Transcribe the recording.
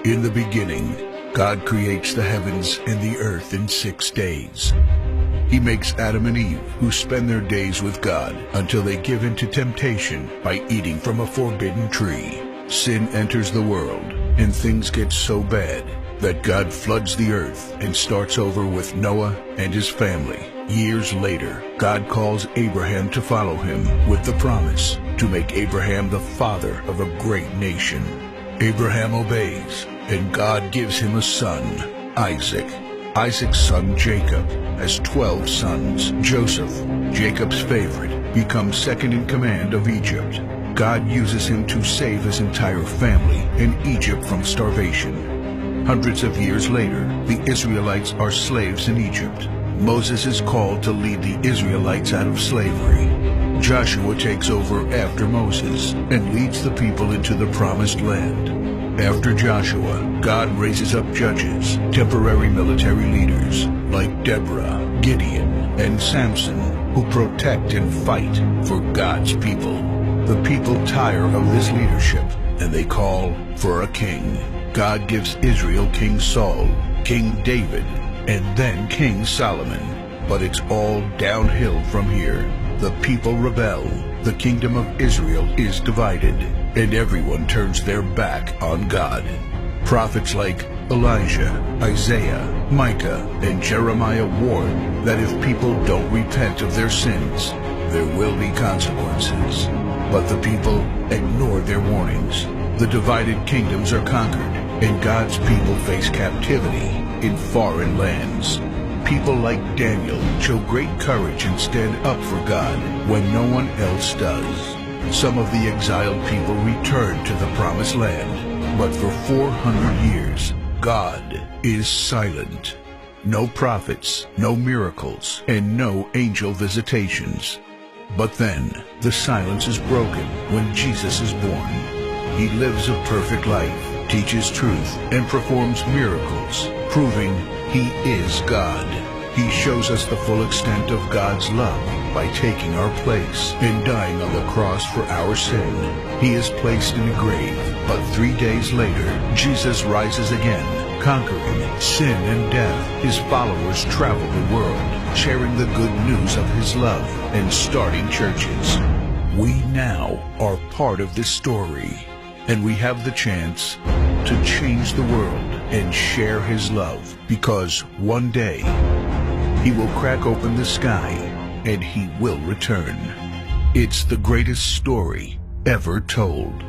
In the beginning, God creates the heavens and the earth in 6 days. He makes Adam and Eve, who spend their days with God until they give in to temptation by eating from a forbidden tree. Sin enters the world, and things get so bad that God floods the earth and starts over with Noah and his family. Years later, God calls Abraham to follow him with the promise to make Abraham the father of a great nation. Abraham obeys, and God gives him a son, Isaac. Isaac's son Jacob has 12 sons. Joseph, Jacob's favorite, becomes second in command of Egypt. God uses him to save his entire family and Egypt from starvation. Hundreds of years later, the Israelites are slaves in Egypt. Moses is called to lead the Israelites out of slavery. Joshua takes over after Moses and leads the people into the promised land. After Joshua, God raises up judges, temporary military leaders like Deborah, Gideon, and Samson, who protect and fight for God's people. The people tire of this leadership, and they call for a king. God gives Israel King Saul, King David, and then King Solomon. But it's all downhill from here. The people rebel, the kingdom of Israel is divided, and everyone turns their back on God. Prophets like Elijah, Isaiah, Micah, and Jeremiah warn that if people don't repent of their sins, there will be consequences. But the people ignore their warnings. The divided kingdoms are conquered, and God's people face captivity in foreign lands. People like Daniel show great courage and stand up for God when no one else does. Some of the exiled people return to the promised land, but for 400 years, God is silent. No prophets, no miracles, and no angel visitations. But then, the silence is broken when Jesus is born. He lives a perfect life, teaches truth, and performs miracles, proving He is God. He shows us the full extent of God's love by taking our place and dying on the cross for our sin. He is placed in a grave, but 3 days later, Jesus rises again, conquering sin and death. His followers travel the world, sharing the good news of His love and starting churches. We now are part of this story, and we have the chance to change the world and share His love, because one day He will crack open the sky and He will return. It's the greatest story ever told.